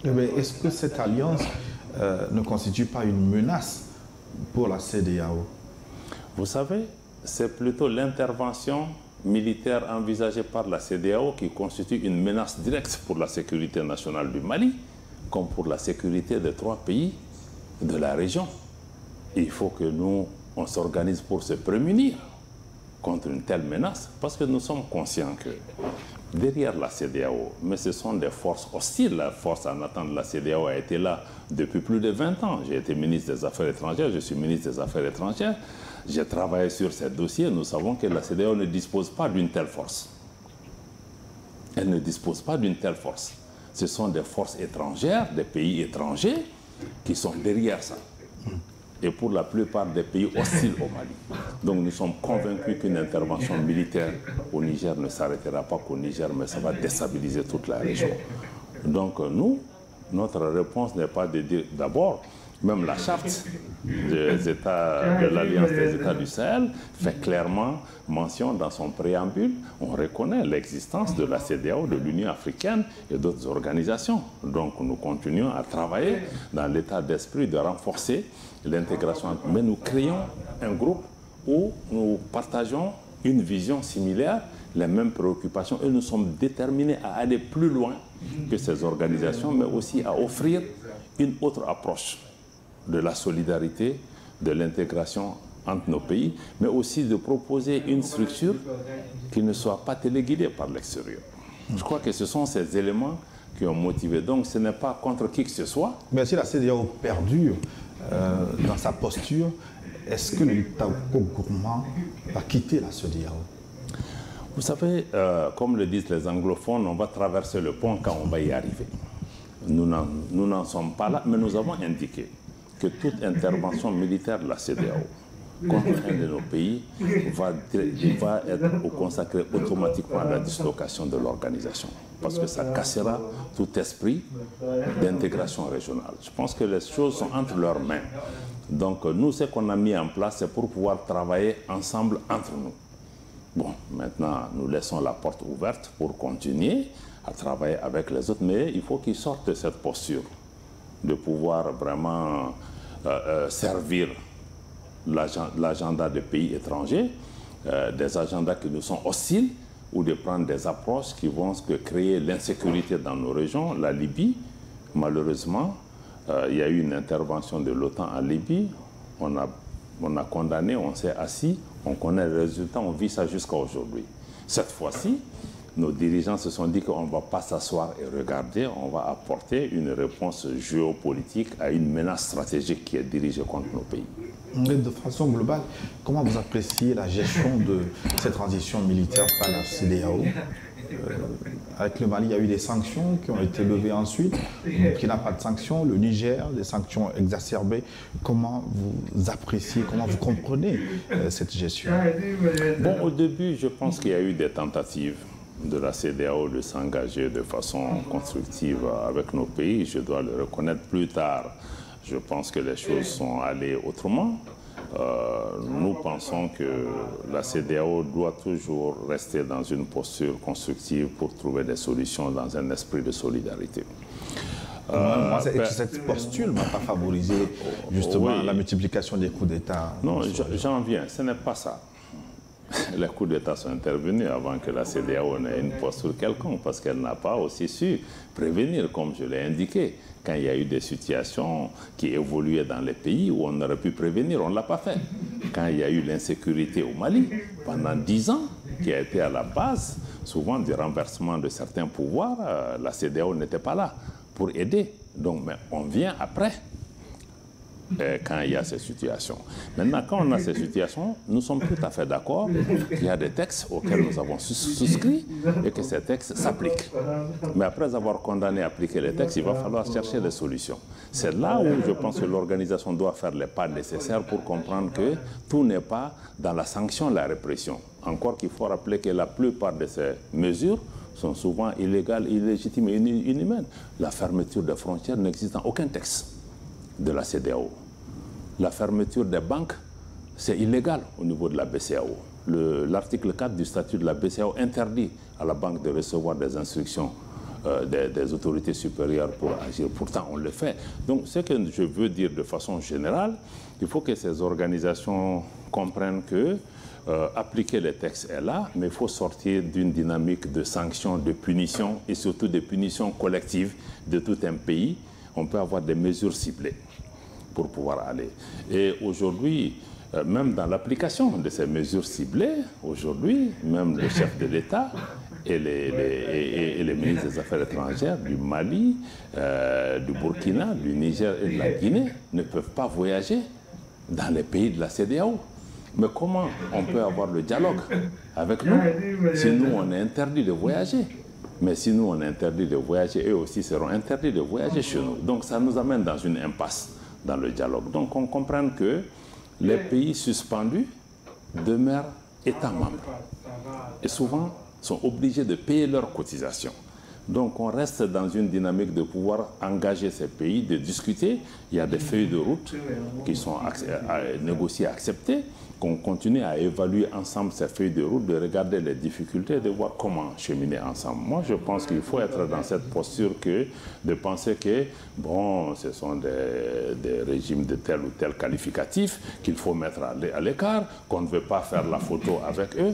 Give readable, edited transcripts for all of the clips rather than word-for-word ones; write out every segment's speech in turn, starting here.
Est-ce que cette alliance ne constitue pas une menace pour la CEDEAO? Vous savez, c'est plutôt l'intervention militaire envisagée par la CEDEAO qui constitue une menace directe pour la sécurité nationale du Mali, comme pour la sécurité des 3 pays de la région. Il faut que nous, on s'organise pour se prémunir contre une telle menace, parce que nous sommes conscients que derrière la CEDEAO, mais ce sont des forces hostiles. La force en attente de la CEDEAO a été là depuis plus de 20 ans. J'ai été ministre des Affaires étrangères, je suis ministre des Affaires étrangères. J'ai travaillé sur ces dossiers. Nous savons que la CEDEAO ne dispose pas d'une telle force. Elle ne dispose pas d'une telle force. Ce sont des forces étrangères, des pays étrangers qui sont derrière ça. Et pour la plupart des pays hostiles au Mali. Donc nous sommes convaincus qu'une intervention militaire au Niger ne s'arrêtera pas qu'au Niger, mais ça va déstabiliser toute la région. Donc nous, notre réponse n'est pas de dire d'abord, même la charte des États, de l'Alliance des États du Sahel fait clairement mention dans son préambule, on reconnaît l'existence de la CEDEAO, de l'Union africaine et d'autres organisations. Donc nous continuons à travailler dans l'état d'esprit de renforcer l'intégration. Mais nous créons un groupe où nous partageons une vision similaire, les mêmes préoccupations, et nous sommes déterminés à aller plus loin que ces organisations, mais aussi à offrir une autre approche de la solidarité, de l'intégration entre nos pays, mais aussi de proposer une structure qui ne soit pas téléguidée par l'extérieur. Je crois que ce sont ces éléments qui ont motivé. Donc ce n'est pas contre qui que ce soit. Mais si la CEDEAO perdure dans sa posture, est-ce que l'État gourmand va quitter la CEDEAO? Vous savez, comme le disent les anglophones, on va traverser le pont quand on va y arriver. Nous n'en sommes pas là, mais nous avons indiqué que toute intervention militaire de la CEDEAO contre un de nos pays va être consacrée automatiquement à la dislocation de l'organisation. Parce que ça cassera tout esprit d'intégration régionale. Je pense que les choses sont entre leurs mains. Donc nous, ce qu'on a mis en place, c'est pour pouvoir travailler ensemble entre nous. Bon, maintenant, nous laissons la porte ouverte pour continuer à travailler avec les autres, mais il faut qu'ils sortent de cette posture de pouvoir vraiment servir l'agenda des pays étrangers, des agendas qui nous sont hostiles, ou de prendre des approches qui vont créer l'insécurité dans nos régions. La Libye, malheureusement, il y a eu une intervention de l'OTAN en Libye, on a condamné, on s'est assis, on connaît le résultat, on vit ça jusqu'à aujourd'hui. Cette fois-ci, nos dirigeants se sont dit qu'on ne va pas s'asseoir et regarder, on va apporter une réponse géopolitique à une menace stratégique qui est dirigée contre nos pays. Mais de façon globale, comment vous appréciez la gestion de cette transition militaire par la CEDEAO? Avec le Mali, il y a eu des sanctions qui ont été levées ensuite. Qui n'a pas de sanctions, le Niger, des sanctions exacerbées. Comment vous appréciez, comment vous comprenez cette gestion? Bon, au début, je pense qu'il y a eu des tentatives de la CEDEAO de s'engager de façon constructive avec nos pays. Je dois le reconnaître plus tard. Je pense que les choses sont allées autrement. Nous pensons que la CEDEAO doit toujours rester dans une posture constructive pour trouver des solutions dans un esprit de solidarité. Cette posture ne va pas favoriser justement la multiplication des coups d'État. Non, j'en viens, ce n'est pas ça. Les coups d'État sont intervenus avant que la CEDEAO n'ait une posture quelconque, parce qu'elle n'a pas aussi su prévenir, comme je l'ai indiqué. Quand il y a eu des situations qui évoluaient dans les pays où on aurait pu prévenir, on ne l'a pas fait. Quand il y a eu l'insécurité au Mali, pendant 10 ans, qui a été à la base, souvent du renversement de certains pouvoirs, la CEDEAO n'était pas là pour aider. Donc, mais on vient après. Quand il y a ces situations. Maintenant, quand on a ces situations, nous sommes tout à fait d'accord qu'il y a des textes auxquels nous avons souscrit et que ces textes s'appliquent. Mais après avoir condamné et appliqué les textes, il va falloir chercher des solutions. C'est là où je pense que l'organisation doit faire les pas nécessaires pour comprendre que tout n'est pas dans la sanction, la répression. Encore qu'il faut rappeler que la plupart de ces mesures sont souvent illégales, illégitimes et inhumaines. La fermeture des frontières n'existe dans aucun texte de la CEDEAO. La fermeture des banques, c'est illégal au niveau de la BCEAO. L'article 4 du statut de la BCEAO interdit à la banque de recevoir des instructions des autorités supérieures pour agir. Pourtant, on le fait. Donc, ce que je veux dire de façon générale, il faut que ces organisations comprennent que appliquer les textes est là, mais il faut sortir d'une dynamique de sanctions, de punitions et surtout de punitions collectives de tout un pays. On peut avoir des mesures ciblées pour pouvoir aller. Et aujourd'hui, même dans l'application de ces mesures ciblées, aujourd'hui, même le chef de l'État et les ministres des Affaires étrangères du Mali, du Burkina, du Niger et de la Guinée ne peuvent pas voyager dans les pays de la CEDEAO. Mais comment on peut avoir le dialogue avec nous si nous, on est interdit de voyager? Mais si nous, on est interdit de voyager, eux aussi seront interdits de voyager chez nous. Donc ça nous amène dans une impasse dans le dialogue. Donc on comprend que les pays suspendus demeurent États membres et souvent sont obligés de payer leurs cotisations. Donc on reste dans une dynamique de pouvoir engager ces pays, de discuter. Il y a des feuilles de route qui sont négociées, acceptées, qu'on continue à évaluer ensemble ces feuilles de route, de regarder les difficultés, de voir comment cheminer ensemble. Moi, je pense qu'il faut être dans cette posture de penser que, bon, ce sont des régimes de tel ou tel qualificatif qu'il faut mettre à l'écart, qu'on ne veut pas faire la photo avec eux.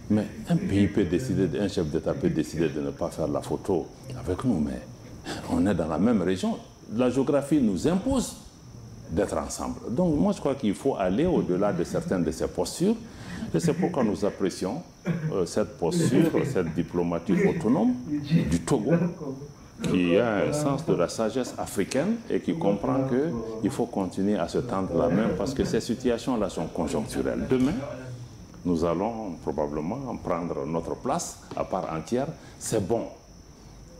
Mais un pays peut décider, un chef d'État peut décider de ne pas faire la photo avec nous, mais on est dans la même région. La géographie nous impose d'être ensemble. Donc moi je crois qu'il faut aller au-delà de certaines de ces postures. Et c'est pourquoi nous apprécions cette posture, cette diplomatie autonome du Togo, qui a un sens de la sagesse africaine et qui comprend qu'il faut continuer à se tendre la main parce que ces situations-là sont conjoncturelles. Demain, nous allons probablement prendre notre place à part entière. C'est bon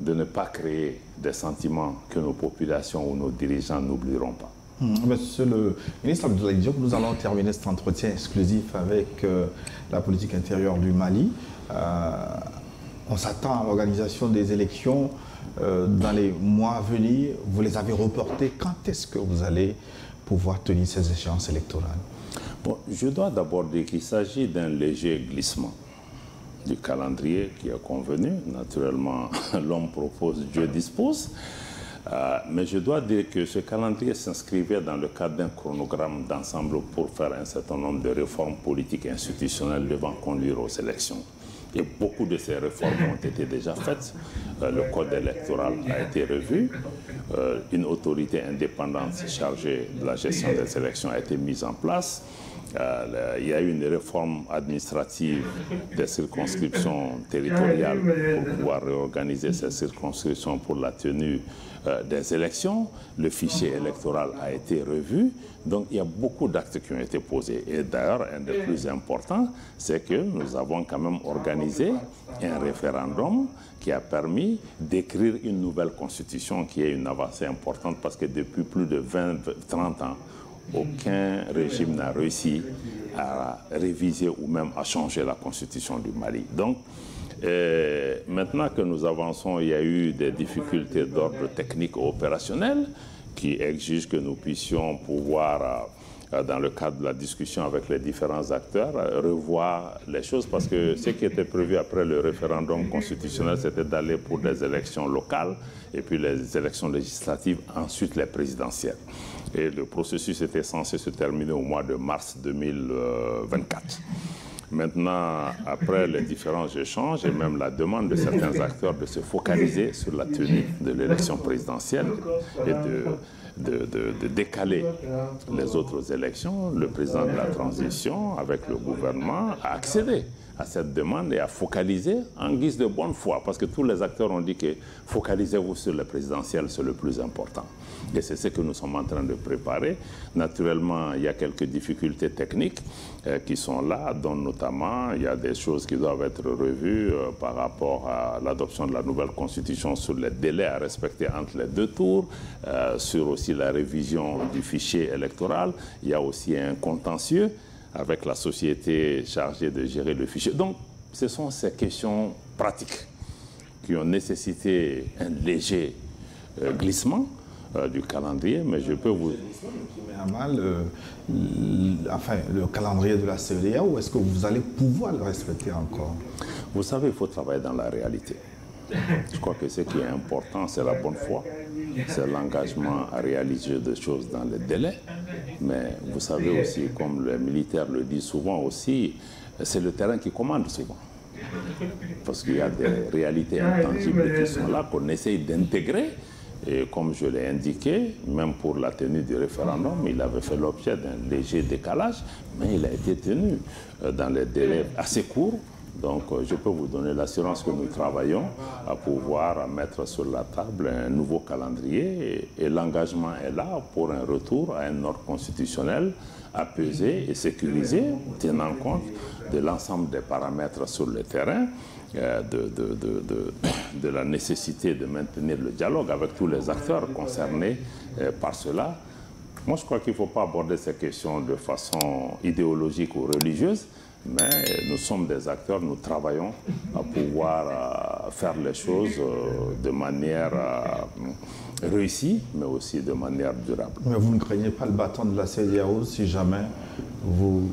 de ne pas créer des sentiments que nos populations ou nos dirigeants n'oublieront pas. Monsieur le ministre Abdoulaye Diop, nous allons terminer cet entretien exclusif avec la politique intérieure du Mali. On s'attend à l'organisation des élections dans les mois à venir. Vous les avez reportées. Quand est-ce que vous allez pouvoir tenir ces échéances électorales? Bon, je dois d'abord dire qu'il s'agit d'un léger glissement du calendrier qui est convenu. Naturellement, l'homme propose, Dieu dispose. Mais je dois dire que ce calendrier s'inscrivait dans le cadre d'un chronogramme d'ensemble pour faire un certain nombre de réformes politiques et institutionnelles devant conduire aux élections. Et beaucoup de ces réformes ont été déjà faites. Le code électoral a été revu. Une autorité indépendante chargée de la gestion des élections a été mise en place. Il y a eu une réforme administrative des circonscriptions territoriales pour pouvoir réorganiser ces circonscriptions pour la tenue des élections. Le fichier électoral a été revu. Donc il y a beaucoup d'actes qui ont été posés. Et d'ailleurs, un des plus importants, c'est que nous avons quand même organisé un référendum qui a permis d'écrire une nouvelle constitution qui est une avancée importante parce que depuis plus de 20-30 ans, aucun régime n'a réussi à réviser ou même à changer la constitution du Mali. Donc, maintenant que nous avançons, il y a eu des difficultés d'ordre technique et opérationnel qui exigent que nous puissions pouvoir, dans le cadre de la discussion avec les différents acteurs, revoir les choses parce que ce qui était prévu après le référendum constitutionnel, c'était d'aller pour des élections locales et puis les élections législatives, ensuite les présidentielles. Et le processus était censé se terminer au mois de mars 2024. Maintenant, après les différents échanges et même la demande de certains acteurs de se focaliser sur la tenue de l'élection présidentielle et de décaler les autres élections, le président de la transition, avec le gouvernement, a accédé à cette demande et a focalisé en guise de bonne foi, parce que tous les acteurs ont dit que focalisez-vous sur le présidentiel, c'est le plus important. Et c'est ce que nous sommes en train de préparer. Naturellement, il y a quelques difficultés techniques qui sont là, dont notamment il y a des choses qui doivent être revues par rapport à l'adoption de la nouvelle constitution sur les délais à respecter entre les deux tours, sur aussi la révision du fichier électoral. Il y a aussi un contentieux avec la société chargée de gérer le fichier. Donc, ce sont ces questions pratiques qui ont nécessité un léger glissement du calendrier, mais je peux vous... Mais à mal, le calendrier de la CEDEAO, est-ce que vous allez pouvoir le respecter encore? Vous savez, il faut travailler dans la réalité. Je crois que ce qui est important, c'est la bonne foi, c'est l'engagement à réaliser des choses dans les délais. Mais vous savez aussi, comme les militaires le disent souvent aussi, c'est le terrain qui commande souvent. Parce qu'il y a des réalités intangibles qui sont là, qu'on essaye d'intégrer. Et comme je l'ai indiqué, même pour la tenue du référendum, il avait fait l'objet d'un léger décalage, mais il a été tenu dans les délais assez courts. Donc je peux vous donner l'assurance que nous travaillons à pouvoir mettre sur la table un nouveau calendrier et l'engagement est là pour un retour à un ordre constitutionnel apaisé et sécurisé, tenant compte de l'ensemble des paramètres sur le terrain, de la nécessité de maintenir le dialogue avec tous les acteurs concernés par cela. Moi, je crois qu'il ne faut pas aborder ces questions de façon idéologique ou religieuse, mais nous sommes des acteurs, nous travaillons à pouvoir faire les choses de manière réussie, mais aussi de manière durable. Mais vous ne craignez pas le bâton de la CEDEAO si jamais vous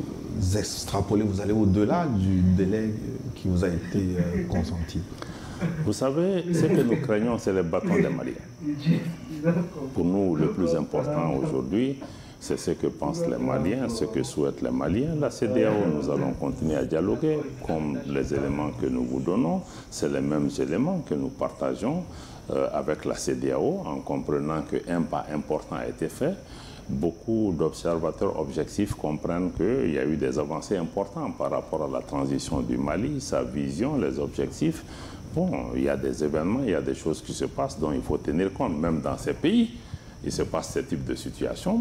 extrapolez, vous allez au-delà du délai qui vous a été consenti? Vous savez, ce que nous craignons, c'est le bâton des Maliens. Pour nous, le plus important aujourd'hui, c'est ce que pensent les Maliens, ce que souhaitent les Maliens. La CEDEAO, nous allons continuer à dialoguer, comme les éléments que nous vous donnons, c'est les mêmes éléments que nous partageons avec la CEDEAO, en comprenant qu'un pas important a été fait. Beaucoup d'observateurs objectifs comprennent qu'il y a eu des avancées importantes par rapport à la transition du Mali, sa vision, les objectifs. Bon, il y a des événements, il y a des choses qui se passent dont il faut tenir compte, même dans ces pays. Il se passe ce type de situation.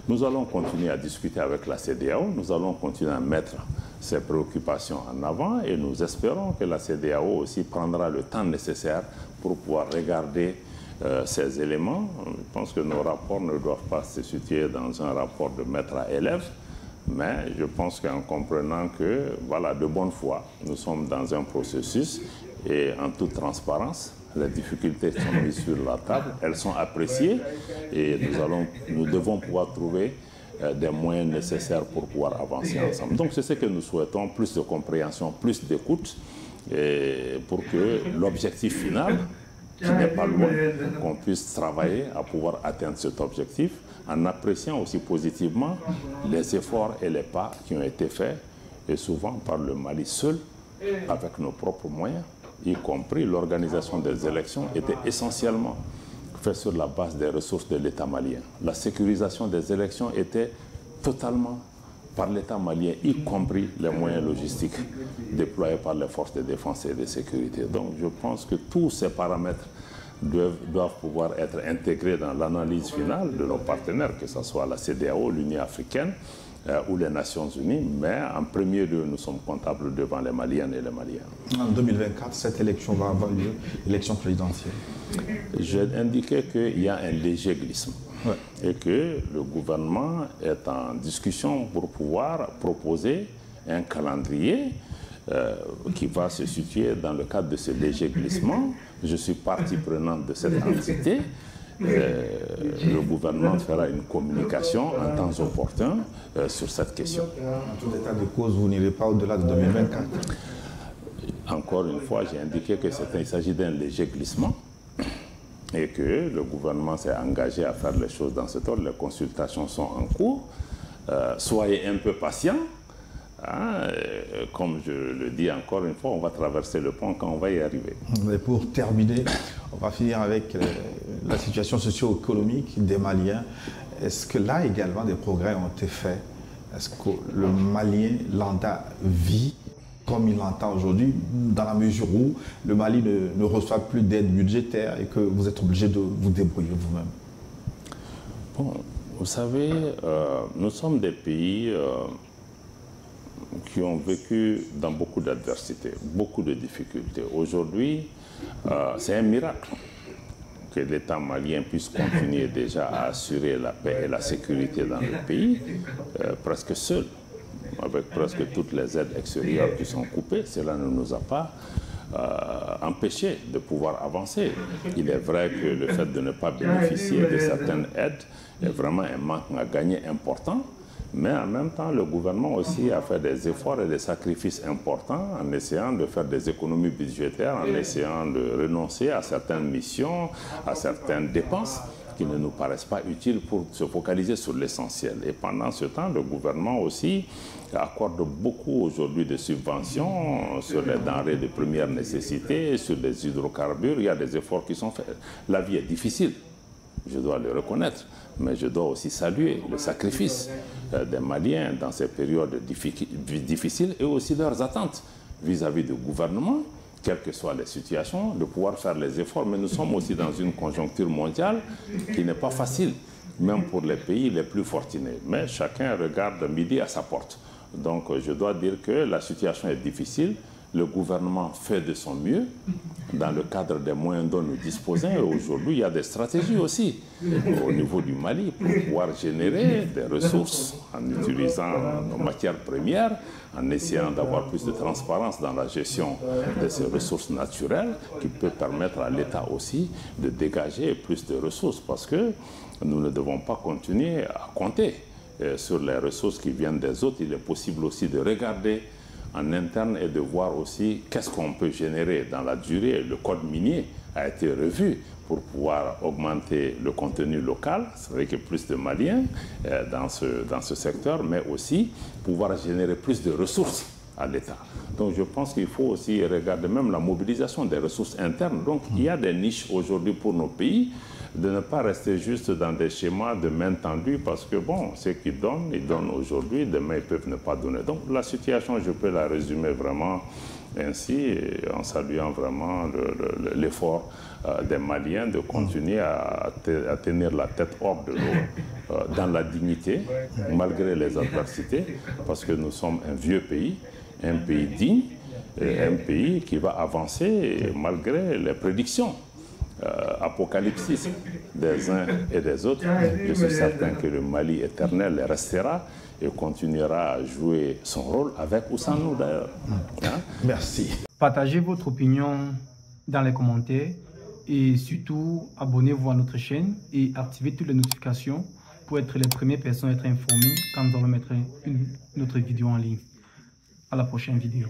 Nous allons continuer à discuter avec la CEDEAO, nous allons continuer à mettre ces préoccupations en avant et nous espérons que la CEDEAO aussi prendra le temps nécessaire pour pouvoir regarder ces éléments. Je pense que nos rapports ne doivent pas se situer dans un rapport de maître à élève, mais je pense qu'en comprenant que, voilà, de bonne foi, nous sommes dans un processus et en toute transparence, les difficultés sont mises sur la table, elles sont appréciées et nous devons pouvoir trouver des moyens nécessaires pour pouvoir avancer ensemble. Donc c'est ce que nous souhaitons, plus de compréhension, plus d'écoute, pour que l'objectif final, qui n'est pas loin, qu'on puisse travailler à pouvoir atteindre cet objectif en appréciant aussi positivement les efforts et les pas qui ont été faits, et souvent par le Mali seul, avec nos propres moyens, y compris l'organisation des élections, était essentiellement faite sur la base des ressources de l'État malien. La sécurisation des élections était totalement par l'État malien, y compris les moyens logistiques déployés par les forces de défense et de sécurité. Donc je pense que tous ces paramètres doivent pouvoir être intégrés dans l'analyse finale de nos partenaires, que ce soit la CEDEAO, l'Union africaine ou les Nations Unies, mais en premier lieu, nous sommes comptables devant les Maliennes et les Maliens. En 2024, cette élection va avoir lieu, l'élection présidentielle. J'ai indiqué qu'il y a un léger glissement. Ouais. Et que le gouvernement est en discussion pour pouvoir proposer un calendrier qui va se situer dans le cadre de ce léger glissement. Je suis partie prenante de cette entité. Le gouvernement fera une communication en temps opportun sur cette question. En tout état de cause, vous n'irez pas au-delà de 2024? Encore une fois, j'ai indiqué qu'il s'agit d'un léger glissement et que le gouvernement s'est engagé à faire les choses dans cet ordre. Les consultations sont en cours. Soyez un peu patients. Hein, comme je le dis encore une fois, on va traverser le pont quand on va y arriver. Et pour terminer, on va finir avec la situation socio-économique des Maliens. Est-ce que là également des progrès ont été faits? Est-ce que le Malien lambda vit comme il l'entend aujourd'hui, dans la mesure où le Mali ne reçoit plus d'aide budgétaire et que vous êtes obligé de vous débrouiller vous-même? Bon, vous savez, nous sommes des pays qui ont vécu dans beaucoup d'adversités, beaucoup de difficultés. Aujourd'hui, c'est un miracle que l'État malien puisse continuer déjà à assurer la paix et la sécurité dans le pays, presque seul, avec presque toutes les aides extérieures qui sont coupées. Cela ne nous a pas empêchés de pouvoir avancer. Il est vrai que le fait de ne pas bénéficier de certaines aides est vraiment un manque à gagner important. Mais en même temps, le gouvernement aussi a fait des efforts et des sacrifices importants en essayant de faire des économies budgétaires, en essayant de renoncer à certaines missions, à certaines dépenses qui ne nous paraissent pas utiles pour se focaliser sur l'essentiel. Et pendant ce temps, le gouvernement aussi accorde beaucoup aujourd'hui de subventions sur les denrées de première nécessité, sur les hydrocarbures. Il y a des efforts qui sont faits. La vie est difficile, je dois le reconnaître, mais je dois aussi saluer le sacrifice des Maliens dans ces périodes difficiles et aussi leurs attentes vis-à-vis du gouvernement, quelles que soient les situations, de pouvoir faire les efforts. Mais nous sommes aussi dans une conjoncture mondiale qui n'est pas facile, même pour les pays les plus fortunés. Mais chacun regarde midi à sa porte. Donc je dois dire que la situation est difficile. Le gouvernement fait de son mieux dans le cadre des moyens dont nous disposons. Et aujourd'hui, il y a des stratégies aussi au niveau du Mali pour pouvoir générer des ressources en utilisant nos matières premières, en essayant d'avoir plus de transparence dans la gestion de ces ressources naturelles qui peut permettre à l'État aussi de dégager plus de ressources parce que nous ne devons pas continuer à compter sur les ressources qui viennent des autres. Il est possible aussi de regarder en interne et de voir aussi qu'est-ce qu'on peut générer dans la durée. Le code minier a été revu pour pouvoir augmenter le contenu local. C'est vrai qu'il y a plus de Maliens dans ce secteur, mais aussi pouvoir générer plus de ressources à l'État. Donc je pense qu'il faut aussi regarder même la mobilisation des ressources internes. Donc il y a des niches aujourd'hui pour nos pays, de ne pas rester juste dans des schémas de main tendue parce que bon, ceux qui donnent, ils donnent aujourd'hui, demain ils peuvent ne pas donner. Donc la situation, je peux la résumer vraiment ainsi, en saluant vraiment l'effort des Maliens de continuer à tenir la tête hors de l'eau, dans la dignité, malgré les adversités, parce que nous sommes un vieux pays, un pays digne, un pays qui va avancer malgré les prédictions. Apocalypse des uns et des autres. Je suis certain que le Mali éternel restera et continuera à jouer son rôle avec ou sans nous d'ailleurs. Hein? Merci. Partagez votre opinion dans les commentaires et surtout abonnez-vous à notre chaîne et activez toutes les notifications pour être les premières personnes à être informées quand nous allons mettre notre vidéo en ligne. À la prochaine vidéo.